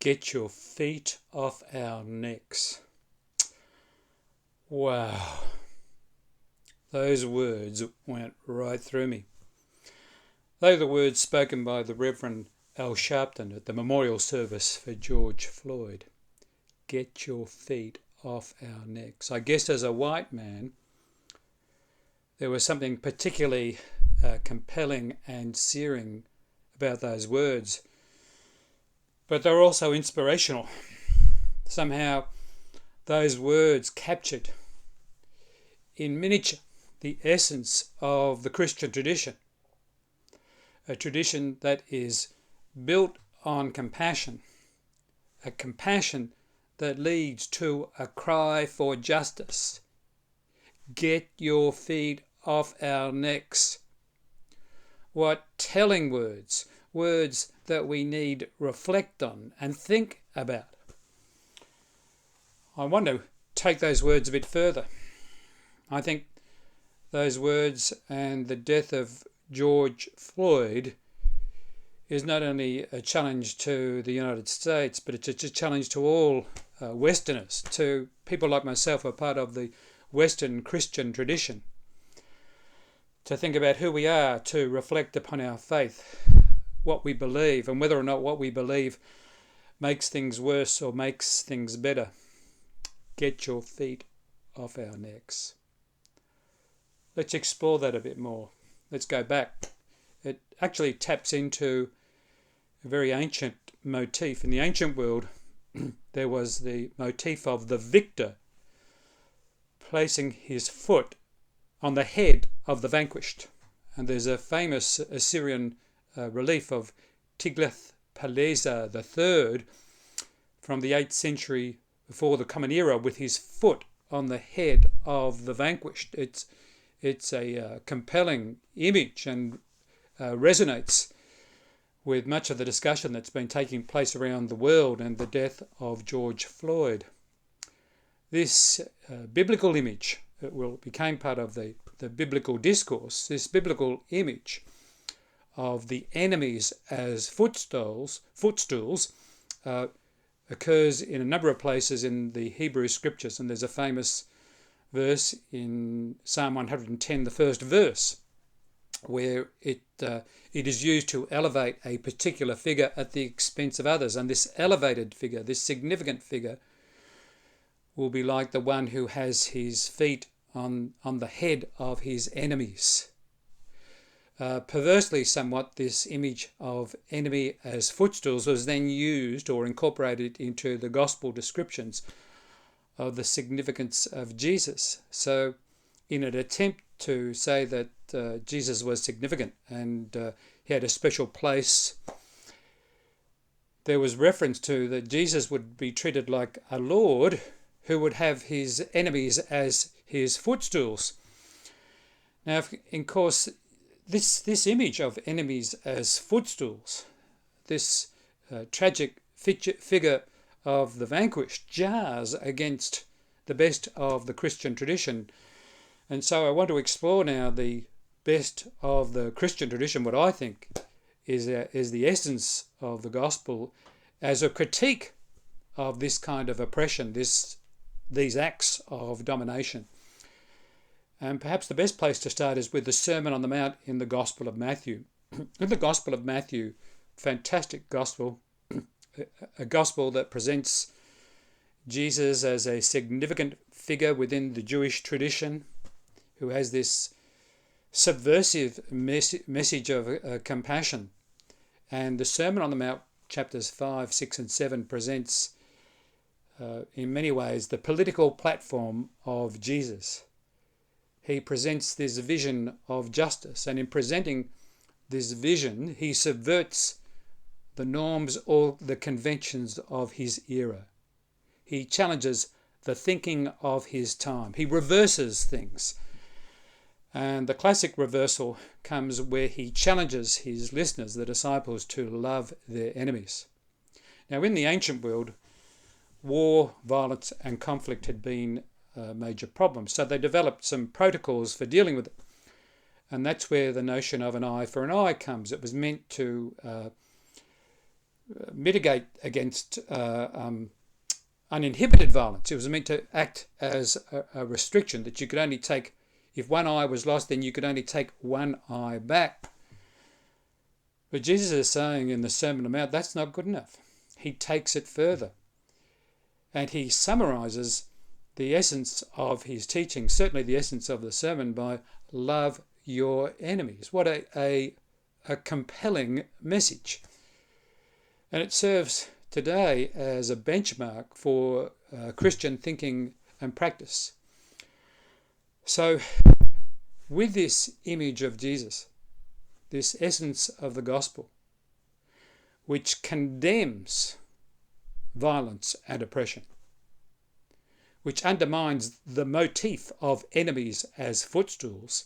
Get your feet off our necks. Wow. Those words went right through me. They were the words spoken by the Reverend Al Sharpton at the memorial service for George Floyd. Get your feet off our necks. I guess as a white man, there was something particularly compelling and searing about those words. But they were also inspirational. Somehow those words captured in miniature the essence of the Christian tradition, a tradition that is built on compassion, a compassion that leads to a cry for justice. Get your feet off our necks. What telling words, words that we need reflect on and think about. I want to take those words a bit further. I think those words and the death of George Floyd is not only a challenge to the United States, but it's a challenge to all Westerners, to people like myself who are part of the Western Christian tradition, to think about who we are, to reflect upon our faith, what we believe, and whether or not what we believe makes things worse or makes things better. Get your feet off our necks. Let's explore that a bit more. Let's go back. It actually taps into a very ancient motif. In the ancient world, there was the motif of the victor placing his foot on the head of the vanquished. And there's a famous Assyrian relief of Tiglath-Pileser III from the 8th century before the Common Era with his foot on the head of the vanquished. It's a compelling image and resonates with much of the discussion that's been taking place around the world and the death of George Floyd. This biblical image became part of the biblical discourse. This biblical image of the enemies as footstools occurs in a number of places in the Hebrew scriptures, and there's a famous verse in Psalm 110, the first verse, where it is used to elevate a particular figure at the expense of others. And this elevated figure, this significant figure, will be like the one who has his feet on the head of his enemies. Perversely somewhat, this image of enemy as footstools was then used or incorporated into the gospel descriptions of the significance of Jesus. So in an attempt to say that Jesus was significant and he had a special place, there was reference to that Jesus would be treated like a Lord who would have his enemies as his footstools. Now, of course, this image of enemies as footstools, this tragic figure of the vanquished, jars against the best of the Christian tradition. And so I want to explore now the best of the Christian tradition, what I think is the essence of the gospel, as a critique of this kind of oppression, these acts of domination. And perhaps the best place to start is with the Sermon on the Mount in the Gospel of Matthew. In the Gospel of Matthew, fantastic gospel, a gospel that presents Jesus as a significant figure within the Jewish tradition, who has this subversive message of compassion. And the Sermon on the Mount, chapters 5, 6 and 7, presents in many ways the political platform of Jesus. He presents this vision of justice, and in presenting this vision, he subverts the norms or the conventions of his era. He challenges the thinking of his time. He reverses things. And the classic reversal comes where he challenges his listeners, the disciples, to love their enemies. Now, in the ancient world, war, violence and conflict had been major problems. So they developed some protocols for dealing with it. And that's where the notion of an eye for an eye comes. It was meant to mitigate against uninhibited violence. It was meant to act as a restriction, that you could only take, if one eye was lost, then you could only take one eye back. But Jesus is saying in the Sermon on the Mount, that's not good enough. He takes it further. And he summarises the essence of his teaching, certainly the essence of the sermon, by love your enemies. What a compelling message. And it serves today as a benchmark for Christian thinking and practice. So, with this image of Jesus, this essence of the gospel, which condemns violence and oppression, which undermines the motif of enemies as footstools,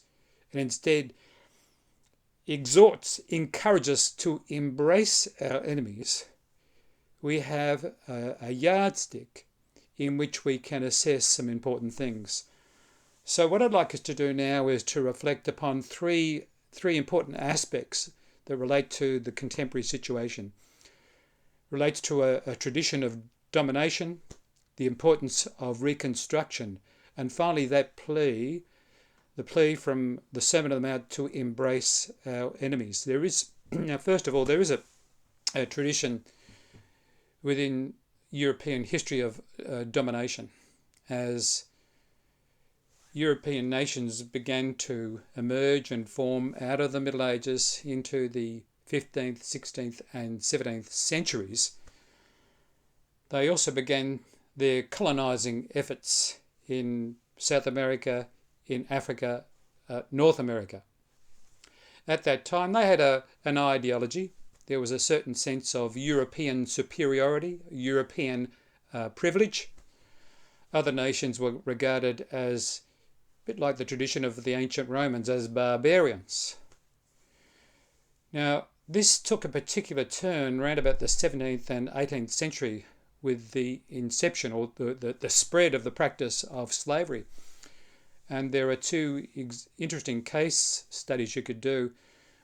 and instead exhorts, encourages to embrace our enemies, we have a yardstick in which we can assess some important things. So what I'd like us to do now is to reflect upon three important aspects that relate to the contemporary situation. Relates to a tradition of domination, the importance of reconstruction, and finally that plea, the plea from the Sermon on the Mount to embrace our enemies. There is, now first of all, there is a tradition within European history of domination, as European nations began to emerge and form out of the Middle Ages into the 15th, 16th and 17th centuries. They also began their colonising efforts in South America, in Africa, North America. At that time, they had an ideology. There was a certain sense of European superiority, European privilege. Other nations were regarded as, a bit like the tradition of the ancient Romans, as barbarians. Now, this took a particular turn around about the 17th and 18th century with the inception or the spread of the practice of slavery. And there are two interesting case studies you could do.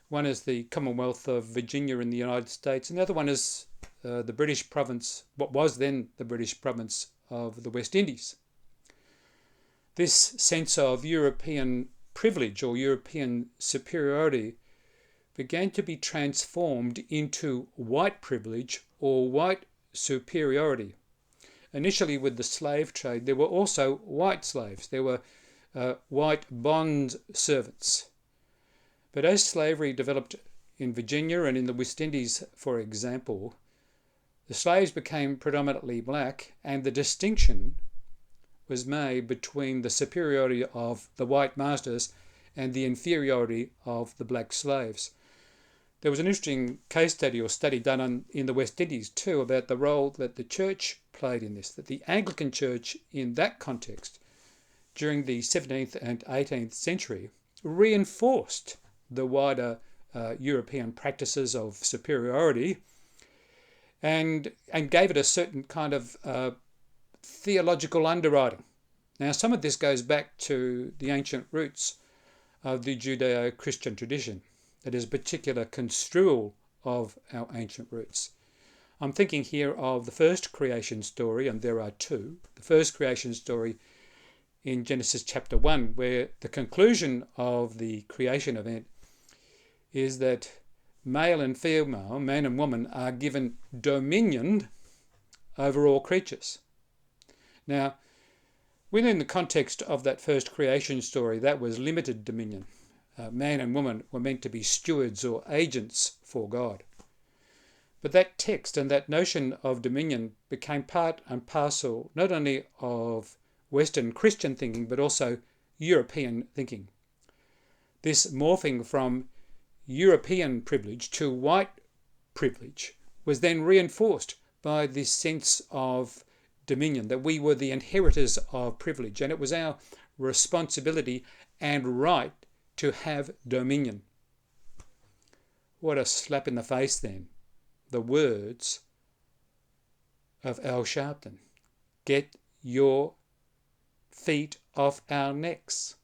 One is the Commonwealth of Virginia in the United States, and the other one is the British province, what was then the British province of the West Indies. This sense of European privilege or European superiority began to be transformed into white privilege or white superiority. Initially with the slave trade, there were also white slaves. There were white bond servants. But as slavery developed in Virginia and in the West Indies, for example, the slaves became predominantly black, and the distinction was made between the superiority of the white masters and the inferiority of the black slaves. There was an interesting case study or study done in the West Indies too about the role that the church played in this, that the Anglican church in that context during the 17th and 18th century reinforced the wider European practices of superiority and gave it a certain kind of theological underwriting. Now, some of this goes back to the ancient roots of the Judeo-Christian tradition, that is, a particular construal of our ancient roots. I'm thinking here of the first creation story, and there are two. The first creation story in Genesis chapter 1, where the conclusion of the creation event is that male and female, man and woman, are given dominion over all creatures. Now, within the context of that first creation story, that was limited dominion. Man and woman were meant to be stewards or agents for God. But that text and that notion of dominion became part and parcel not only of Western Christian thinking, but also European thinking. This morphing from European privilege to white privilege was then reinforced by this sense of dominion, that we were the inheritors of privilege, and it was our responsibility and right to have dominion. What a slap in the face then. The words of Al Sharpton. Get your feet off our necks.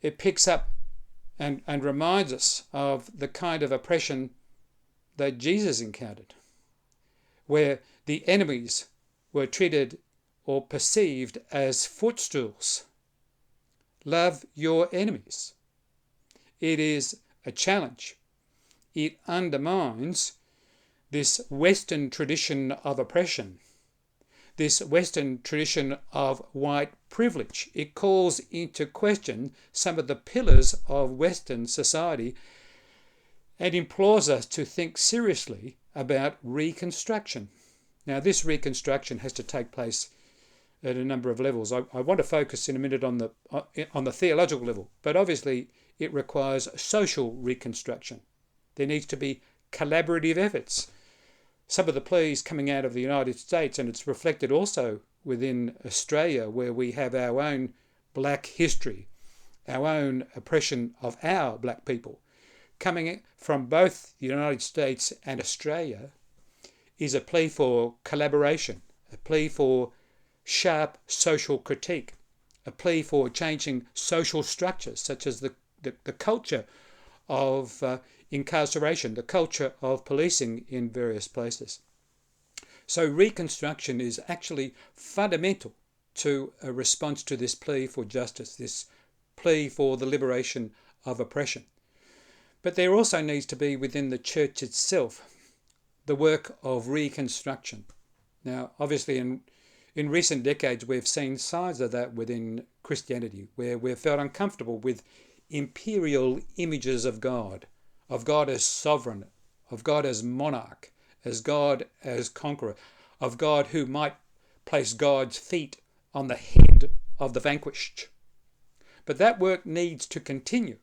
It picks up and reminds us of the kind of oppression that Jesus encountered, where the enemies were treated or perceived as footstools. Love your enemies. It is a challenge. It undermines this Western tradition of oppression, this Western tradition of white privilege. It calls into question some of the pillars of Western society and implores us to think seriously about reconstruction. Now, this reconstruction has to take place at a number of levels. I want to focus in a minute on the theological level, but obviously it requires social reconstruction. There needs to be collaborative efforts. Some of the pleas coming out of the United States, and it's reflected also within Australia, where we have our own black history, our own oppression of our black people, coming from both the United States and Australia, is a plea for collaboration, a plea for sharp social critique, a plea for changing social structures, such as the culture of incarceration, the culture of policing in various places. So reconstruction is actually fundamental to a response to this plea for justice, this plea for the liberation of oppression. But there also needs to be within the church itself the work of reconstruction. Now, obviously in recent decades we've seen signs of that within Christianity, where we've felt uncomfortable with imperial images of God as sovereign, of God as monarch, as God as conqueror, of God who might place God's feet on the head of the vanquished. But that work needs to continue.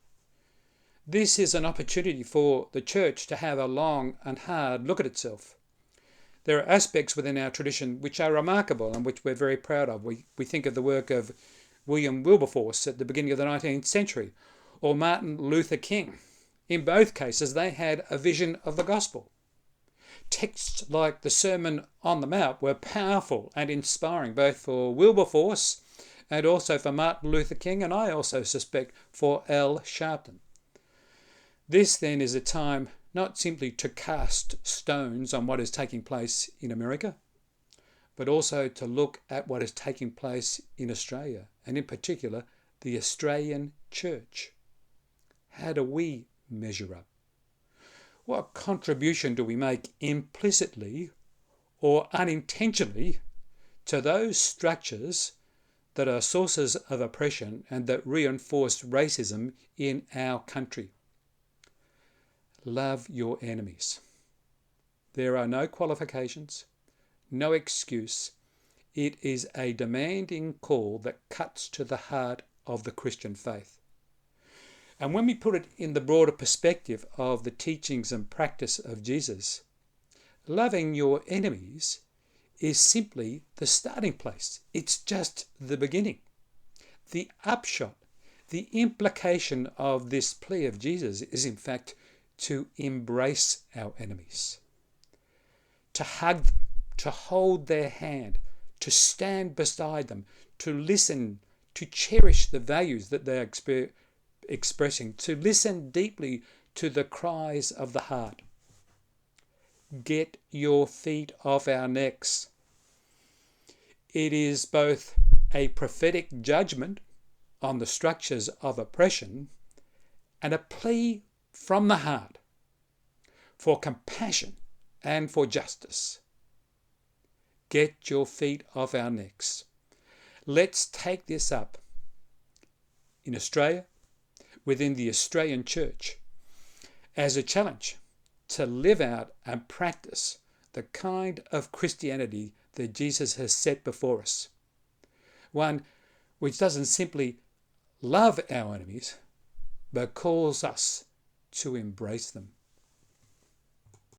This is an opportunity for the church to have a long and hard look at itself. There are aspects within our tradition which are remarkable and which we're very proud of. We think of the work of William Wilberforce at the beginning of the 19th century, or Martin Luther King. In both cases, they had a vision of the gospel. Texts like the Sermon on the Mount were powerful and inspiring, both for Wilberforce and also for Martin Luther King, and I also suspect for Al Sharpton. This then is a time not simply to cast stones on what is taking place in America, but also to look at what is taking place in Australia, and in particular, the Australian church. How do we measure up? What contribution do we make implicitly or unintentionally to those structures that are sources of oppression and that reinforce racism in our country? Love your enemies. There are no qualifications, no excuse. It is a demanding call that cuts to the heart of the Christian faith. And when we put it in the broader perspective of the teachings and practice of Jesus, loving your enemies is simply the starting place. It's just the beginning. The upshot, the implication of this plea of Jesus is in fact to embrace our enemies, to hug them, to hold their hand, to stand beside them, to listen, to cherish the values that they are expressing, to listen deeply to the cries of the heart. Get your feet off our necks. It is both a prophetic judgment on the structures of oppression and a plea from the heart for compassion and for justice. Get your feet off our necks. Let's take this up in Australia, within the Australian church, as a challenge to live out and practice the kind of Christianity that Jesus has set before us. One which doesn't simply love our enemies, but calls us to embrace them.